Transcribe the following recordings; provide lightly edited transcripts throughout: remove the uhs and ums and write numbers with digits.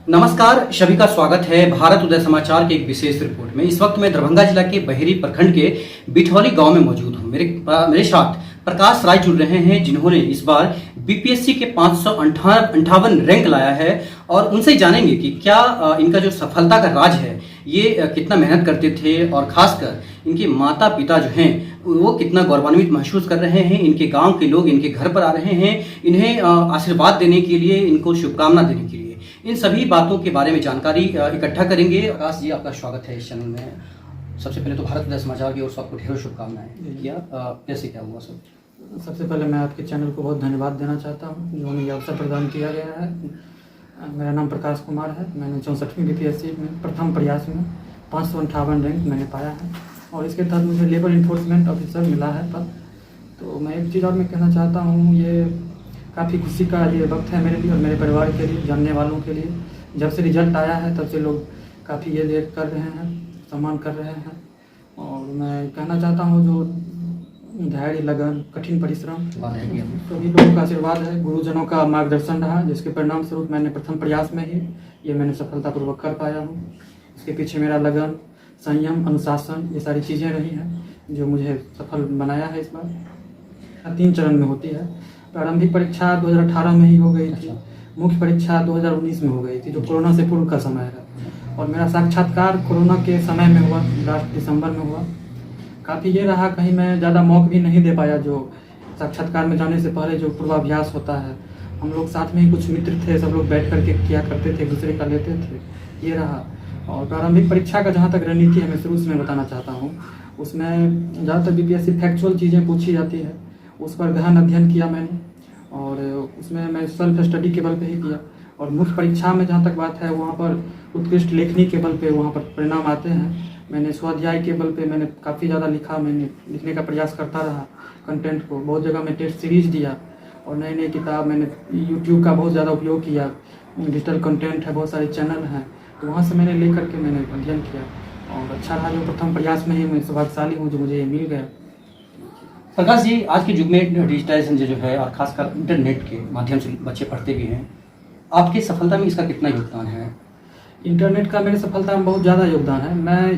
नमस्कार, सभी का स्वागत है भारत उदय समाचार के एक विशेष रिपोर्ट में। इस वक्त मैं दरभंगा जिला के बहेरी प्रखंड के बिठौली गांव में मौजूद हूं। मेरे साथ प्रकाश राय जुड़ रहे हैं, जिन्होंने इस बार बीपीएससी के 558 रैंक लाया है, और उनसे ही जानेंगे कि क्या इनका जो सफलता का राज है ये कितना मेहनत करते थे, और खासकर इनके माता पिता जो हैं वो कितना गौरवान्वित महसूस कर रहे हैं। इनके गांव के लोग इनके घर पर आ रहे हैं इन्हें आशीर्वाद देने के लिए, इनको शुभकामना देने के लिए। इन सभी बातों के बारे में जानकारी इकट्ठा करेंगे। आकाश जी, आपका स्वागत है इस चैनल में। सबसे पहले तो भारत उदय समाचार की ओर से आपको ढेरों शुभकामनाएं। कैसे क्या हुआ सब? सबसे पहले मैं आपके चैनल को बहुत धन्यवाद देना चाहता हूँ जो मुझे अवसर प्रदान किया गया है। मेरा नाम प्रकाश कुमार है। मैंने 64वीं बीपीएससी में प्रथम प्रयास में 558 रैंक मैंने पाया है, और इसके तहत मुझे लेबर इन्फोर्समेंट ऑफिसर मिला है पद। तो मैं एक चीज़ और मैं कहना चाहता हूँ, ये काफ़ी खुशी का ये वक्त है मेरे लिए और मेरे परिवार के लिए, जानने वालों के लिए। जब से रिजल्ट आया है तब से लोग काफ़ी ये देख कर रहे हैं, सम्मान कर रहे हैं। और मैं कहना चाहता हूँ जो धैर्य, लगन, कठिन परिश्रम, सभी लोगों का आशीर्वाद है, गुरुजनों का मार्गदर्शन रहा, जिसके परिणाम स्वरूप मैंने प्रथम प्रयास में ही ये मैंने सफलतापूर्वक कर पाया हूँ। इसके पीछे मेरा लगन, संयम, अनुशासन, ये सारी चीज़ें रही हैं जो मुझे सफल बनाया है। इस बार 3 चरण में होती है। प्रारंभिक परीक्षा 2018 में ही हो गई थी, मुख्य परीक्षा 2019 में हो गई थी जो कोरोना से पूर्व का समय है, और मेरा साक्षात्कार कोरोना के समय में हुआ, लास्ट दिसंबर में हुआ। काफ़ी ये रहा, कहीं मैं ज़्यादा मौका भी नहीं दे पाया। जो साक्षात्कार में जाने से पहले जो पूर्वाभ्यास होता है, हम लोग साथ में ही कुछ मित्र थे, सब लोग बैठ करके किया करते थे, एक दूसरे का लेते थे, ये रहा। और प्रारंभिक परीक्षा का जहाँ तक रणनीति है मैं शुरू से मैं बताना चाहता हूँ, उसमें ज़्यादातर बीपीएससी फैक्चुअल चीज़ें पूछी जाती है, उस पर गहन अध्ययन किया मैंने, और उसमें मैं सेल्फ स्टडी के बल पे ही किया। और मुख्य परीक्षा में जहाँ तक बात है, वहाँ पर उत्कृष्ट लेखनी के बल पे वहाँ पर परिणाम आते हैं। मैंने स्वाध्याय के बल पे मैंने काफ़ी ज़्यादा लिखा, मैंने लिखने का प्रयास करता रहा कंटेंट को। बहुत जगह मैं टेस्ट सीरीज दिया, और नई नई किताब, मैंने यूट्यूब का बहुत ज़्यादा उपयोग किया, डिजिटल कंटेंट है, बहुत सारे चैनल हैं, तो वहाँ से मैंने ले करके मैंने अध्ययन किया, और अच्छा रहा। जो प्रथम प्रयास में ही मैं सौभाग्यशाली हूँ जो मुझे ये मिल गया। प्रकाश जी, आज के युग में डिजिटाइजेशन जो है, और खासकर इंटरनेट के माध्यम से बच्चे पढ़ते भी हैं, आपकी सफलता में इसका कितना योगदान है? इंटरनेट का मेरी सफलता में बहुत ज़्यादा योगदान है। मैं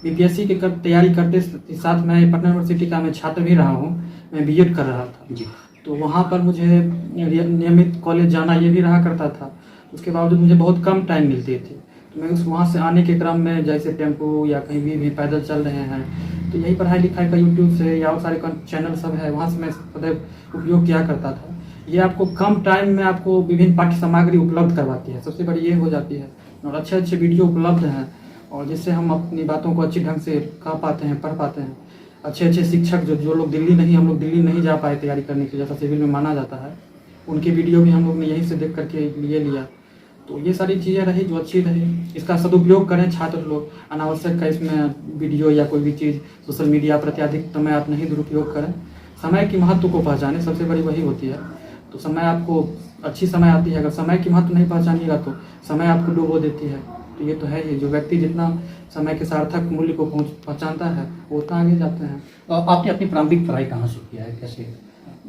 बीपीएससी की तैयारी करते साथ मैं पटना यूनिवर्सिटी का मैं छात्र भी रहा हूँ, मैं बीएड कर रहा था जी। तो वहाँ पर मुझे नियमित कॉलेज जाना ये भी रहा करता था। उसके बावजूद मुझे बहुत कम टाइम मिलती थी, तो मैं वहाँ से आने के क्रम में जैसे टेम्पो या कहीं भी पैदल चल रहे हैं, तो यही पढ़ाई लिखाई का यूट्यूब से या और सारे चैनल सब है, वहाँ से मैं सदैव उपयोग किया करता था। ये आपको कम टाइम में आपको विभिन्न पाठ्य सामग्री उपलब्ध करवाती है, सबसे बड़ी ये हो जाती है, और अच्छे अच्छे वीडियो उपलब्ध हैं, और जिससे हम अपनी बातों को अच्छी ढंग से कह पाते हैं, पढ़ पाते हैं। अच्छे अच्छे शिक्षक जो लोग हम लोग दिल्ली नहीं जा पाए तैयारी करने के लिए, जैसा सिविल में माना जाता है, उनकी वीडियो भी हम लोग ने यहीं से देख करके लिया। तो ये सारी चीज़ें रही जो अच्छी रही। इसका सदुपयोग करें छात्र लोग, अनावश्यक का इसमें वीडियो या कोई भी चीज़ सोशल मीडिया पर अत्यधिक समय आप नहीं दुरुपयोग करें। समय की महत्व को पहचानें, सबसे बड़ी वही होती है। तो समय आपको अच्छी समय आती है, अगर समय की महत्व नहीं पहचानिएगा तो समय आपको डुबो देती है। तो ये तो है ही, जो व्यक्ति जितना समय के सार्थक मूल्य को पहचानता है वो उतना आगे जाते हैं। आपने अपनी प्रारंभिक पढ़ाई कहाँ से किया है, कैसे?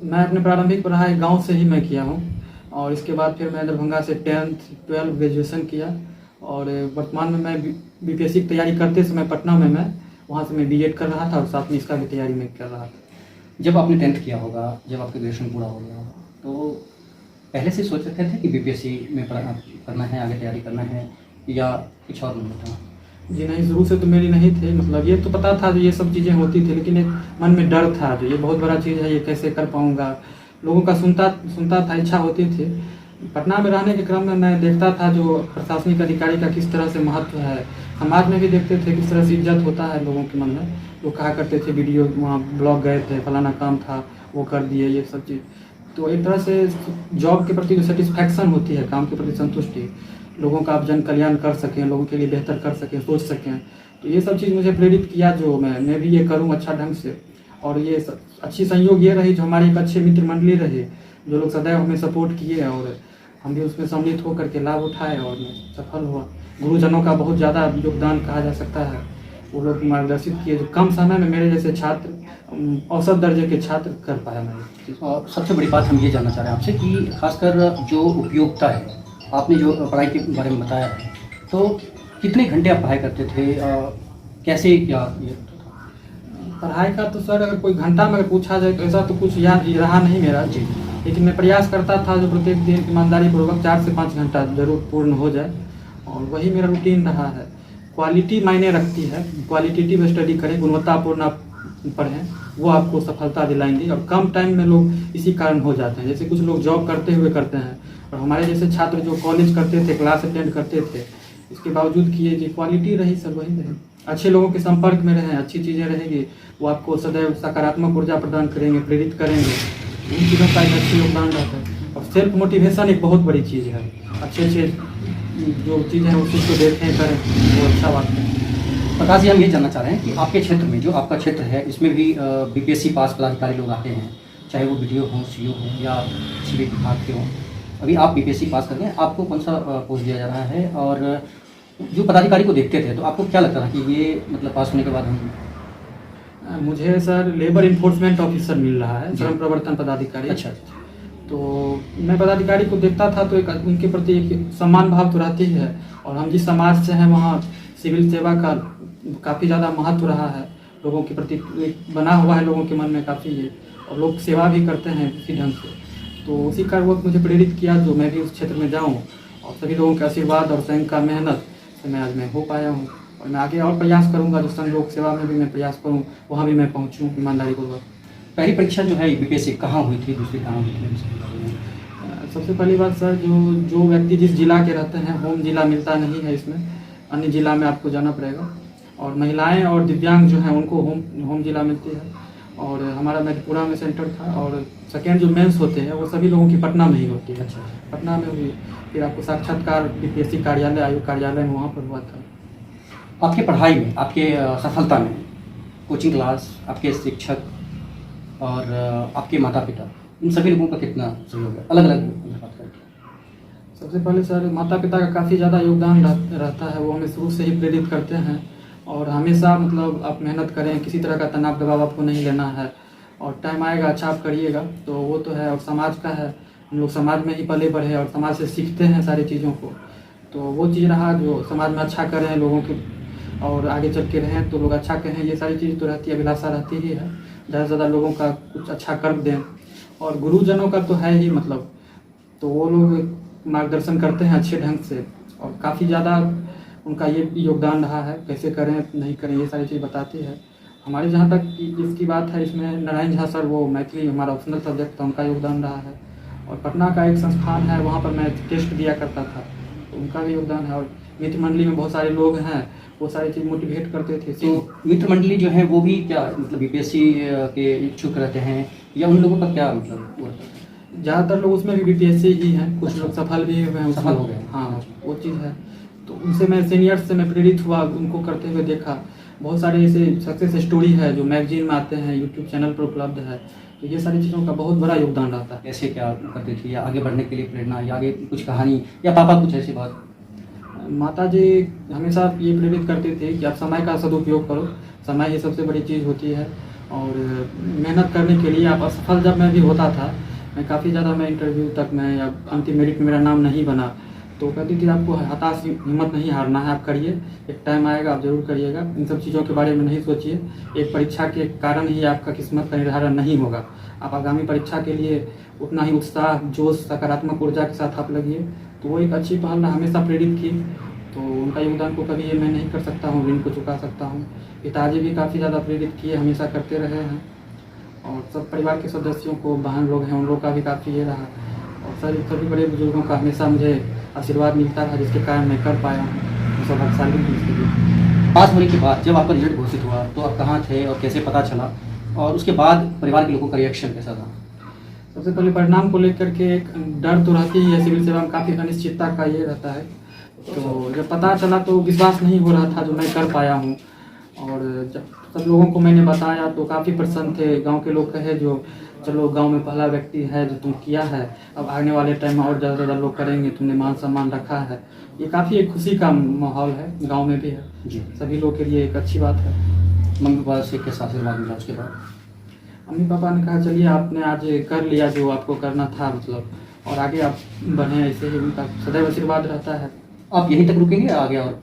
मैं अपनी प्रारंभिक पढ़ाई गाँव से ही मैं किया हूँ, और इसके बाद फिर मैं दरभंगा से 10th 12 ग्रेजुएशन किया, और वर्तमान में मैं बीपीएससी की तैयारी करते समय पटना में मैं वहाँ से मैं बीएड कर रहा था, और साथ में इसका भी तैयारी मैं कर रहा था। जब आपने 10th किया होगा, जब आपका ग्रेजुएशन पूरा हो गया, तो पहले से सोच रखे थे कि बीपीएससी में करना है, आगे तैयारी करना है, या कुछ और नहीं था? जी नहीं, शुरू से तो मेरी नहीं थी, मतलब ये तो पता था जो ये सब चीज़ें होती थी, लेकिन एक मन में डर था जो ये बहुत बड़ा चीज़ है, ये कैसे कर पाऊँगा। लोगों का सुनता था, इच्छा होती थी। पटना में रहने के क्रम में मैं देखता था जो प्रशासनिक अधिकारी का किस तरह से महत्व है, समाज में भी देखते थे किस तरह से इज्जत होता है लोगों के मन में। लोग कहा करते थे वीडियो वहाँ ब्लॉग गए थे, फलाना काम था वो कर दिए, ये सब चीज़। तो एक तरह से जॉब के प्रति जो सेटिस्फैक्शन होती है, काम के प्रति संतुष्टि, लोगों का आप जन कल्याण कर सकें, लोगों के लिए बेहतर कर सकें, सोच सकें, तो ये सब चीज़ मुझे प्रेरित किया जो मैं भी ये करूँ अच्छा ढंग से। और ये अच्छी संयोग ये रही जो हमारी एक अच्छे मित्र मंडली रहे, जो लोग सदैव हमें सपोर्ट किए, और हम भी उसमें सम्मिलित होकर के लाभ उठाए और मैं सफल हुआ। गुरुजनों का बहुत ज़्यादा योगदान कहा जा सकता है, वो लोग मार्गदर्शित किए जो कम समय में मेरे जैसे छात्र, औसत दर्जे के छात्र कर पाया मैं। और सबसे बड़ी बात हम ये जानना चाह रहे हैं आपसे कि खासकर जो उपयोगिता है आपने जो पढ़ाई के बारे में बताया है, तो कितने घंटे आप पढ़ाई करते थे, कैसे क्या ये होता था? पढ़ाई का तो सर अगर कोई घंटा में अगर पूछा जाए तो ऐसा तो कुछ याद रहा नहीं मेरा जी। लेकिन मैं प्रयास करता था जो प्रत्येक दिन ईमानदारी पूर्वक 4 से 5 घंटा जरूर पूर्ण हो जाए और वही मेरा रूटीन रहा है। क्वालिटी मायने रखती है, क्वालिटेटिव स्टडी करें, गुणवत्तापूर्ण आप पढ़ें, वो आपको सफलता दिलाएंगी और कम टाइम में लोग इसी कारण हो जाते हैं। जैसे कुछ लोग जॉब करते हुए करते हैं और हमारे जैसे छात्र जो कॉलेज करते थे, क्लास अटेंड करते थे, इसके बावजूद किए कि क्वालिटी रही सर वही रही, अच्छे लोगों के संपर्क में रहें, अच्छी चीज़ें रहेंगी, वो आपको सदैव सकारात्मक ऊर्जा प्रदान करेंगे, प्रेरित करेंगे, इन चीज़ों का एक अच्छा योगदान रहता है। और सेल्फ मोटिवेशन एक बहुत बड़ी चीज़ है, अच्छे जो चीज़ें हैं उस चीज़ को देखें करें, वो अच्छा बात है। प्रकाश जी, हम ये जानना चाह रहे हैं कि आपके क्षेत्र में, जो आपका क्षेत्र है, इसमें भी बीपीएससी पास पदाधिकारी लोग आते हैं, चाहे वो बीडीओ हों, सीओ हों या किसी भी विभाग के हों। अभी आप बीपीएससी पास कर गए, आपको कौन सा पोस्ट दिया जा रहा है, और जो पदाधिकारी को देखते थे तो आपको क्या लगता था कि ये मतलब पास होने के बाद हम? मुझे सर लेबर इन्फोर्समेंट ऑफिसर मिल रहा है, जी। श्रम प्रवर्तन पदाधिकारी। अच्छा। तो मैं पदाधिकारी को देखता था तो एक उनके प्रति एक सम्मान भाव तो रहती ही है और हम जिस समाज से हैं वहाँ सिविल सेवा का काफ़ी ज़्यादा महत्व रहा है, लोगों के प्रति एक बना हुआ है लोगों के मन में काफ़ी ये, और लोग सेवा भी करते हैं इसी ढंग से। तो उसी कारण वो मुझे प्रेरित किया जो मैं भी उस क्षेत्र में जाऊँ और सभी लोगों के आशीर्वाद और स्वयं का मेहनत से मैं आज मैं हो पाया हूँ और मैं आगे और प्रयास करूँगा जो संघ लोक सेवा में भी मैं प्रयास करूँ, वहाँ भी मैं पहुँचूँ ईमानदारी पूर्वक। पहली परीक्षा जो है बीपीएससी कहाँ हुई थी, दूसरी कहाँ हुई थी? सबसे पहली बात सर, जो व्यक्ति जिस जिला के रहते हैं, होम जिला मिलता नहीं है इसमें, अन्य जिला में आपको जाना पड़ेगा। और महिलाएं और दिव्यांग जो हैं उनको होम जिला मिलती है और हमारा मधेपुरा में सेंटर था। और सेकेंड जो मेंस होते हैं वो सभी लोगों की पटना में ही होती है। अच्छा। पटना में हुई, फिर आपको साक्षात्कार बीपीएससी कार्यालय, आयोग कार्यालय में वहाँ पर हुआ था। आपके पढ़ाई में, आपके सफलता में कोचिंग क्लास, आपके शिक्षक और आपके माता पिता, इन सभी लोगों का कितना सहयोग है, अलग अलग बात करके? सबसे पहले सर माता पिता का काफ़ी ज़्यादा योगदान रहता है, वो हमें शुरू से ही प्रेरित करते हैं और हमेशा मतलब आप मेहनत करें, किसी तरह का तनाव दबाव आपको नहीं लेना है और टाइम आएगा अच्छा आप करिएगा, तो वो तो है। और समाज का है, हम लोग समाज में ही पले बढ़े और समाज से सीखते हैं सारी चीज़ों को, तो वो चीज़ रहा जो समाज में अच्छा करें लोगों के और आगे चल के रहें तो लोग अच्छा कहें, ये सारी चीज़ तो रहती है, अभिलाषा रहती ही है, ज़्यादा से ज़्यादा लोगों का कुछ अच्छा कर दें। और गुरुजनों का तो है ही मतलब, तो वो लोग मार्गदर्शन करते हैं अच्छे ढंग से और काफ़ी ज़्यादा उनका ये योगदान रहा है, कैसे करें नहीं करें ये सारी चीज़ बताती है। हमारे जहाँ तक इसकी बात है, इसमें नारायण झा सर, वो मैथिली हमारा ऑप्शनल सब्जेक्ट था, उनका योगदान रहा है। और पटना का एक संस्थान है, वहाँ पर मैं टेस्ट दिया करता था, तो उनका भी योगदान है। और मित्र मंडली में बहुत सारे लोग हैं, वो सारी चीज़ मोटिवेट करते थे। तो मित्र मंडली जो है वो भी क्या मतलब बीपीएससी के इच्छुक रहते हैं या उन लोगों का क्या मतलब वो रहता है? ज़्यादातर लोग उसमें भी बीपीएससी ही हैं, कुछ लोग सफल भी हुए हैं, सफल हो गए। हाँ वो चीज़ है। तो उनसे मैं सीनियर्स से मैं प्रेरित हुआ, उनको करते हुए देखा। बहुत सारे ऐसे सक्सेस स्टोरी है जो मैगजीन में आते हैं, यूट्यूब चैनल पर उपलब्ध है, तो ये सारी चीज़ों का बहुत बड़ा योगदान रहता है। कैसे क्या करते थे, या आगे बढ़ने के लिए प्रेरणा, या आगे कुछ कहानी, या पापा कुछ ऐसी बात? माता जी हमेशा ये प्रेरित करती थी कि आप समय का सदुपयोग करो, समय ही सबसे बड़ी चीज़ होती है। और मेहनत करने के लिए आप असफल जब मैं भी होता था, मैं काफ़ी ज़्यादा मैं इंटरव्यू तक मैं या अंतिम मेरिट में मेरा नाम नहीं बना, तो कहती थी आपको हताश हिम्मत नहीं हारना है, आप करिए, एक टाइम आएगा आप ज़रूर करिएगा, इन सब चीज़ों के बारे में नहीं सोचिए। एक परीक्षा के कारण ही आपका किस्मत का निर्धारण नहीं होगा, आप आगामी परीक्षा के लिए उतना ही उत्साह, जोश, सकारात्मक ऊर्जा के साथ आप लगिए। तो वो एक अच्छी पहल हमेशा प्रेरित की, तो उनका योगदान को कभी ये मैं नहीं कर सकता हूँ, ऋण को चुका सकता हूँ। पिताजी भी काफ़ी ज़्यादा प्रेरित किए, हमेशा करते रहे हैं। और सब परिवार के सदस्यों को, बहन लोग हैं, उन लोगों का भी काफ़ी ये रहा। और सभी बड़े बुजुर्गों का हमेशा मुझे आशीर्वाद मिलता रहा, जिसके कारण मैं कर पाया हूँ। सब भाग्यशाली हूँ इसके लिए। पास होने के बाद जब आपका रिजल्ट घोषित हुआ तो आप कहाँ थे और कैसे पता चला, और उसके बाद परिवार के लोगों का रिएक्शन कैसा था? सबसे पहले परिणाम को लेकर के एक डर तो रहती ही है, सिविल सेवा में काफ़ी अनिश्चितता का ये रहता है। तो जब पता चला तो विश्वास नहीं हो रहा था जो मैं कर पाया हूँ। और जब सब लोगों को मैंने बताया तो काफ़ी प्रसन्न थे। गांव के लोग कहे जो चलो गांव में पहला व्यक्ति है जो तुम किया है, अब आने वाले टाइम में और ज़्यादा से ज़्यादा लोग करेंगे, तुमने मान सम्मान रखा है। ये काफ़ी एक खुशी का माहौल है, गांव में भी है जी। सभी लोग के लिए एक अच्छी बात है। मम्मी पापा से कैसा आशीर्वाद मिला उसके बाद? मम्मी पापा ने कहा चलिए आपने आज कर लिया जो आपको करना था, मतलब और आगे आप बढ़ें, ऐसे ही उनका सदैव आशीर्वाद रहता है। आप यहीं तक रुकेंगे या आगे और?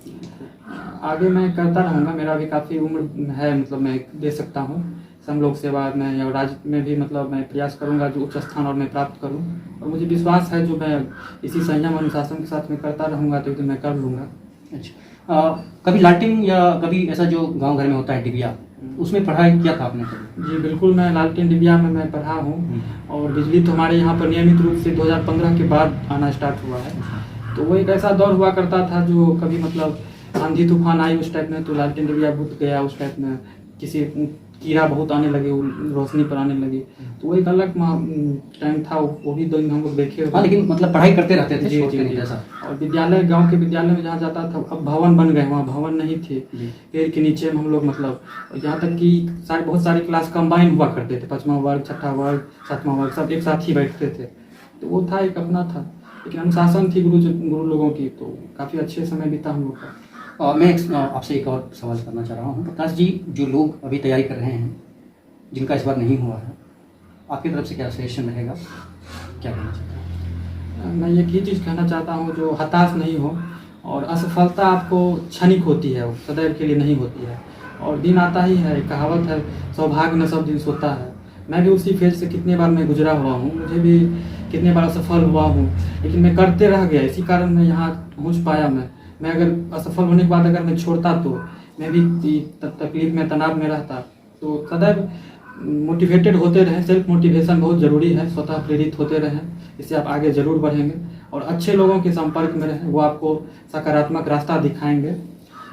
आगे मैं करता रहूँगा, मेरा भी काफ़ी उम्र है, मतलब मैं दे सकता हूँ समलोक सेवा में या राज्य में भी, मतलब मैं प्रयास करूँगा जो उच्च स्थान और मैं प्राप्त करूँ। और मुझे विश्वास है जो मैं इसी संयम अनुशासन के साथ में करता रहूँगा तो एक दिन मैं कर लूँगा। अच्छा, कभी लालटेन या कभी ऐसा जो गांव घर में होता है डिबिया, उसमें पढ़ाई किया था आपने कभी? जी बिल्कुल, मैं लालटेन डिबिया में मैं पढ़ा हूँ। और बिजली तो हमारे यहाँ पर नियमित रूप से 2015 के बाद आना स्टार्ट हुआ है। तो वो एक ऐसा दौर हुआ करता था जो कभी मतलब आंधी तूफान आई उस टाइप में तो लालटेन डिबिया बुझ गया, उस टाइप में किसी कीड़ा बहुत आने लगे, रोशनी पर आने लगी। तो वो एक अलग टाइम था, वो भी दिन हम लोग देखे। हाँ, लेकिन मतलब पढ़ाई करते रहते थे, जी छोड़ते जी नहीं जी। ऐसा। और विद्यालय, गांव के विद्यालय में जहाँ जाता था अब भवन बन गए, वहाँ भवन नहीं थे, पेड़ के नीचे में हम लोग मतलब, यहाँ तक कि बहुत सारी क्लास कंबाइन हुआ करते थे, 5वां वर्ग, 6ठा वर्ग, 7वां वर्ग, सब एक साथ ही बैठते थे। तो वो था एक अपना था, लेकिन अनुशासन थी गुरु लोगों की, तो काफ़ी अच्छे समय बीता हम लोग का। मैं आपसे एक और सवाल करना चाह रहा हूँ प्रकाश जी, जो लोग अभी तैयारी कर रहे हैं जिनका इस बार नहीं हुआ है, आपकी तरफ से क्या सजेशन रहेगा, क्या कहना चाहते हैं? मैं एक ही चीज़ कहना चाहता हूँ, जो हताश नहीं हो। और असफलता आपको क्षणिक होती है, वो सदैव के लिए नहीं होती है। और दिन आता ही है, एक कहावत है, सौभाग्य न सब दिन सोता है। मैं भी उसी फेज से कितने बार मैं गुजरा हुआ हूँ, मुझे भी कितने बार असफल हुआ हूँ, लेकिन मैं करते रह गया, इसी कारण मैं यहाँ पहुँच पाया। मैं अगर असफल होने के बाद अगर मैं छोड़ता तो मैं भी तकलीफ में, तनाव में रहता। तो सदैव मोटिवेटेड होते रहें, सेल्फ मोटिवेशन बहुत ज़रूरी है, स्वतः प्रेरित होते रहें, इससे आप आगे ज़रूर बढ़ेंगे। और अच्छे लोगों के संपर्क में रहें, वो आपको सकारात्मक रास्ता दिखाएंगे।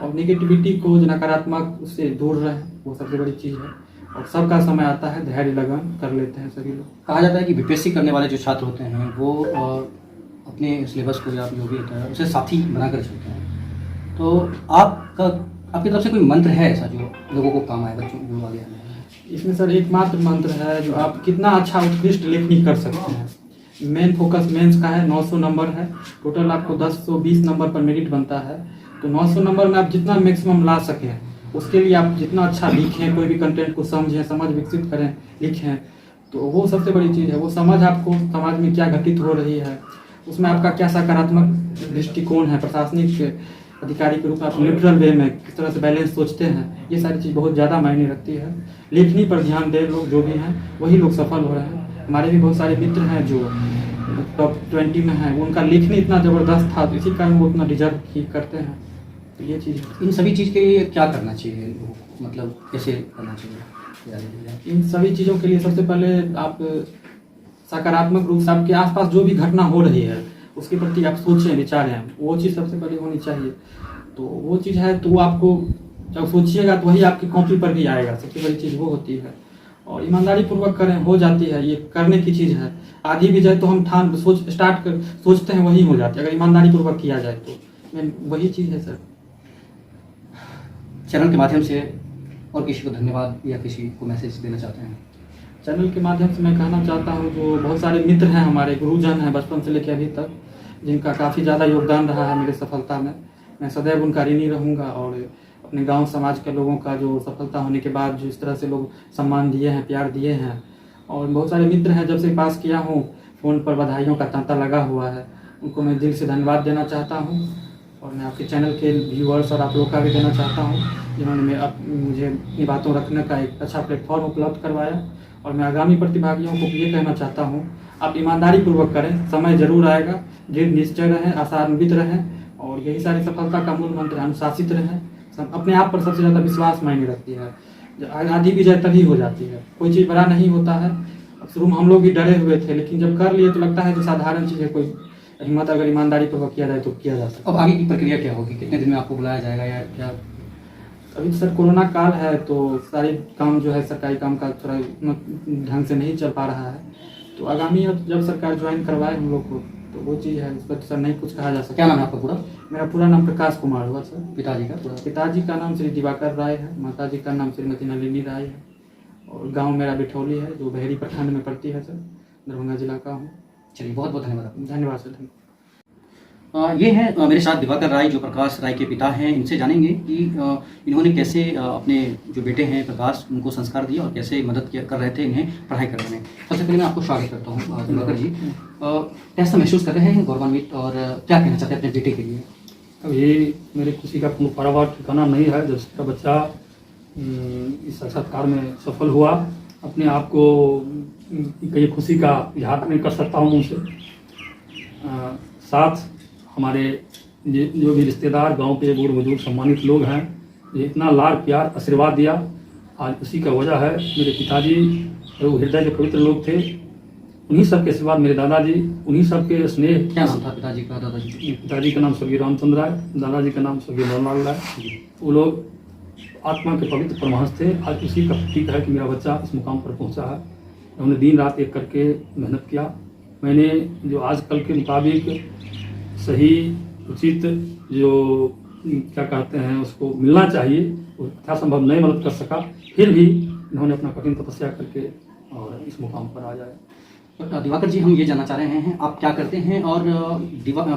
और नेगेटिविटी को, जो नकारात्मक, उससे दूर रहें, वो सबसे बड़ी चीज़ है। और सबका समय आता है, धैर्य लगन कर लेते हैं सभी लोग। कहा जाता है कि बीपीएससी करने वाले जो छात्र होते हैं वो अपने सिलेबस को या जो भी होता है उसे साथी बनाकर चलते हैं। तो आपकी तरफ से कोई मंत्र है ऐसा जो लोगों को काम आए, बच्चों जो आगे आने हैं? इसमें सर एकमात्र मंत्र है, जो आप कितना अच्छा उत्कृष्ट लेखनी कर सकते हैं। मेन फोकस मेंस का है, 900 नंबर है टोटल, आपको 1020 नंबर पर मेरिट बनता है। तो 900 नंबर में आप जितना मैक्सिमम ला सकें, उसके लिए आप जितना अच्छा लिखें, कोई भी कंटेंट को समझें, समझ विकसित करें, लिखें, तो वो सबसे बड़ी चीज़ है। वो समझ आपको समाज में क्या घटित हो रही है, उसमें आपका क्या सकारात्मक दृष्टिकोण है, प्रशासनिक अधिकारी के रूप में आप न्यूट्रल वे में किस तरह से बैलेंस सोचते हैं, ये सारी चीज़ बहुत ज़्यादा मायने रखती है। लेखनी पर ध्यान दे लोग, जो भी हैं वही लोग सफल हो रहे हैं। हमारे भी बहुत सारे मित्र हैं जो टॉप 20 में हैं, उनका लेखनी इतना ज़बरदस्त था, तो इसी कारण वो उतना डिजर्व ही करते हैं। तो ये चीज़, इन सभी चीज़ के लिए क्या करना चाहिए लोगों को, मतलब कैसे करना चाहिए? इन सभी चीज़ों के लिए सबसे पहले आप सकारात्मक रूप से आपके आसपास जो भी घटना हो रही है उसके प्रति आप सोचें, विचारें, वो चीज़ सबसे पहले होनी चाहिए। तो वो चीज़ है, तो वो आपको जब सोचिएगा तो वही आपकी कॉपी पर भी आएगा, सबसे बड़ी चीज़ वो होती है। और ईमानदारी पूर्वक करें, हो जाती है, ये करने की चीज़ है। आधी भी जाए तो हम सोचते हैं वही हो जाती है, अगर ईमानदारी पूर्वक किया जाए तो वही चीज़ है सर। चैनल के माध्यम से और किसी को धन्यवाद या किसी को मैसेज देना चाहते हैं? चैनल के माध्यम से मैं कहना चाहता हूँ, जो बहुत सारे मित्र हैं, हमारे गुरुजन हैं बचपन से लेकर अभी तक, जिनका काफ़ी ज़्यादा योगदान रहा है मेरे सफलता में, मैं सदैव उनका ऋणी रहूँगा। और अपने गांव समाज के लोगों का जो सफलता होने के बाद जो इस तरह से लोग सम्मान दिए हैं, प्यार दिए हैं, और बहुत सारे मित्र हैं जब से पास किया हूँ, फ़ोन पर बधाइयों का तांता लगा हुआ है, उनको मैं दिल से धन्यवाद देना चाहता हूँ। और मैं आपके चैनल के व्यूअर्स और आप लोग का भी देना चाहता हूँ, जिन्होंने मुझे अपनी बातों रखने का एक अच्छा प्लेटफॉर्म उपलब्ध करवाया। और मैं आगामी प्रतिभागियों को ये कहना चाहता हूँ, आप ईमानदारी पूर्वक करें, समय जरूर आएगा, दृढ़ निश्चय रहें, आशान्वित रहें। और यही सारी सफलता का मूल मंत्र है, अनुशासित रहें। अपने आप पर सबसे ज़्यादा विश्वास मायने रखती है। आधी भी जाए तभी हो जाती है, कोई चीज़ बड़ा नहीं होता है। शुरू में हम लोग भी डरे हुए थे, लेकिन जब कर लिए तो लगता है जो साधारण चीज़ है, कोई हिम्मत अगर ईमानदारी पूर्वक किया जाए तो किया जा सकता है। अब आगे की प्रक्रिया क्या होगी, कितने दिन में आपको बुलाया जाएगा या क्या? अभी सर कोरोना काल है, तो सारे काम जो है सरकारी काम का थोड़ा ढंग से नहीं चल पा रहा है। तो आगामी अब जब सरकार ज्वाइन करवाए हम लोग को, तो वो चीज़ है, उस पर सर नहीं कुछ कहा जा सकता। क्या नाम है आपका पूरा? मेरा पूरा नाम प्रकाश कुमार हुआ सर। पिताजी का पूरा? पिताजी का नाम श्री दिवाकर राय है, माताजी का नाम श्रीमती नलिनी राय है। और गांव मेरा बिठौली है, जो बहेरी प्रखंड में पड़ती है सर, दरभंगा जिला का हूँ। चलिए, बहुत बहुत धन्यवाद। धन्यवाद सर। ये है मेरे साथ दिवाकर राय, जो प्रकाश राय के पिता हैं। इनसे जानेंगे कि इन्होंने कैसे अपने जो बेटे हैं प्रकाश, उनको संस्कार दिया और कैसे मदद कर रहे थे इन्हें पढ़ाई करने में। सबसे पहले मैं आपको स्वागत करता हूँ दिवाकर जी। कैसा महसूस कर रहे हैं गौरवान्वित, और क्या कहना चाहते हैं अपने बेटे के लिए? अब ये मेरी खुशी का पारावार ठिकाना नहीं है। जब उसका बच्चा इस साक्षात्कार में सफल हुआ, अपने आप को कई खुशी का इजहार नहीं कर सकता हूँ उनसे। साथ हमारे जो भी रिश्तेदार, गांव के बूढ़े बुजुर्ग सम्मानित लोग हैं, ये इतना लाड़ प्यार आशीर्वाद दिया, आज उसी का वजह है। मेरे पिताजी वो हृदय के पवित्र लोग थे, उन्हीं सब के आशीर्वाद, मेरे दादाजी, उन्हीं सब के स्नेह। क्या नाम था पिताजी का, दादाजी? पिताजी का नाम स्वर्गीय रामचंद्र राय, दादाजी का नाम स्वर्गीय मनोहर राय। वो लोग आत्मा के पवित्र परमहंस थे। आज उसी का प्रतीक है कि मेरा बच्चा इस मुकाम पर पहुंचा है। उन्होंने दिन रात एक करके मेहनत किया। मैंने जो आजकल के मुताबिक सही उचित जो क्या कहते हैं उसको मिलना चाहिए, वो यथासंभव नहीं मदद कर सका, फिर भी इन्होंने अपना कठिन तपस्या करके और इस मुकाम पर आ जाए। तो दिवाकर जी, हम ये जानना चाह रहे हैं आप क्या करते हैं, और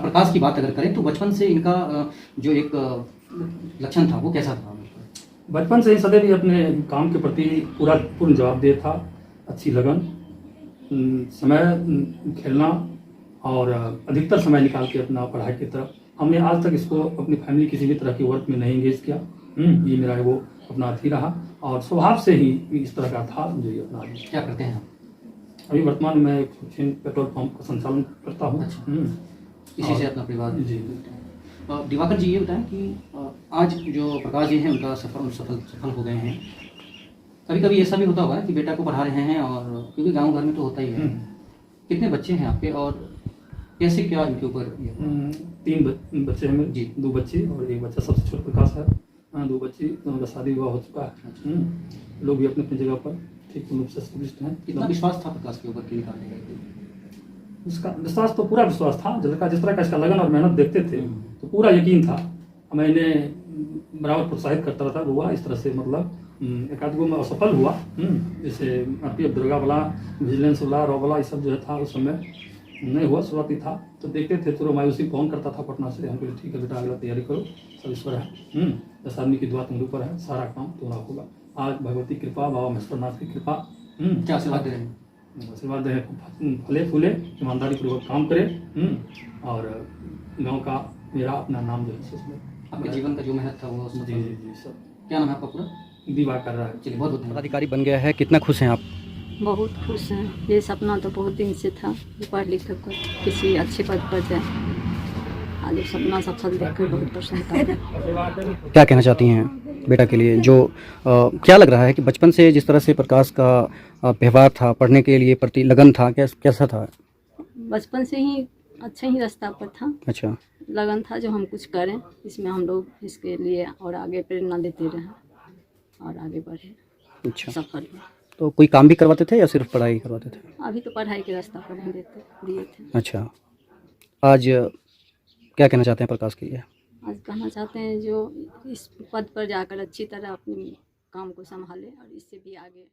प्रकाश की बात अगर करें तो बचपन से इनका जो एक लक्षण था वो कैसा था? बचपन से ही सदैव ही अपने काम के प्रति पूर्ण जवाबदेह था, अच्छी लगन, समय खेलना और अधिकतर समय निकाल के अपना पढ़ाई की तरफ। हमने आज तक इसको अपनी फैमिली किसी भी तरह के वर्क में नहीं एंगेज किया। ये मेरा वो अपना अथी रहा और स्वभाव से ही इस तरह का था जो ये अपना। क्या करते हैं आप? अभी वर्तमान में एक पेट्रोल पंप का संचालन करता हूँ। अच्छा। इसी से अपना परिवार। जी। दिवाकर जी, ये बताएं कि आज जो प्रकाश जी हैं उनका सफल हो गए हैं। कभी कभी ऐसा भी होता होगा कि बेटा को पढ़ा रहे हैं, और क्योंकि गांव घर में तो होता ही है। कितने बच्चे हैं आपके, और कैसे क्या इनके ऊपर? 3 बच्चे हैं मेरे जी, 2 बच्चे और एक बच्चा सबसे छोटा प्रकाश है। 2 बच्चे, दोनों का शादी विवाह हो चुका है। लोग भी अपने अपनी जगह पर ठीक रूप से संतुष्ट हैं। कितना विश्वास था प्रकाश के ऊपर कि निकालने का? उसका विश्वास तो पूरा विश्वास था। जिस तरह का इसका लगन और मेहनत देखते थे तो पूरा यकीन था। मैंने बराबर प्रोत्साहित करता रहता हुआ इस तरह से, मतलब एक आध गो में असफल हुआ। जैसे RPF दुर्गा वाला, विजिलेंस वाला, रॉ वाला, ये सब जो था उस समय नहीं हुआ, शुरुआती था तो देखते थे तो मायूसी फोन करता था पटना से। हम बोले ठीक है बेटा, अगला तैयारी करो, सब ईश्वर है। 10 आदमी की दुआ तुम्हारे ऊपर है, सारा काम तुम्हारा होगा। आज भगवती कृपा, बाबा महेश्वरनाथ की कृपा, क्या आशीर्वाद दे रहे हैं? आशीर्वाद दे, फले फूले, ईमानदारी पूर्वक काम करे और गांव का मेरा अपना नाम जो है उसमें आपके जीवन का जो मेहनत था वो। जी जी जी सब। क्या नाम है आपका पूरा? दिवाकर राय। चलिए, बहुत बहुत पदाधिकारी बन गया है, कितना खुश हैं आप? बहुत खुश हैं। ये सपना तो बहुत दिन से था कि पढ़ लिख कर किसी अच्छे पद पर जाए। आज ये सपना सफल देखकर बहुत प्रसन्नता है। क्या कहना चाहती हैं बेटा के लिए, जो क्या लग रहा है कि बचपन से जिस तरह से प्रकाश का व्यवहार था, पढ़ने के लिए प्रति लगन था, कैसा था? बचपन से ही अच्छा ही रास्ता पर था। अच्छा। लगन था जो हम कुछ करें, इसमें हम लोग इसके लिए और आगे प्रेरणा देते रहें और आगे बढ़े। अच्छा। सफल हुए। तो कोई काम भी करवाते थे या सिर्फ पढ़ाई करवाते थे? अभी तो पढ़ाई के रास्ता पर हम दिए थे। अच्छा। आज क्या कहना चाहते हैं प्रकाश के लिए? आज कहना चाहते हैं जो इस पद पर जाकर अच्छी तरह अपनी काम को संभाले और इससे भी आगे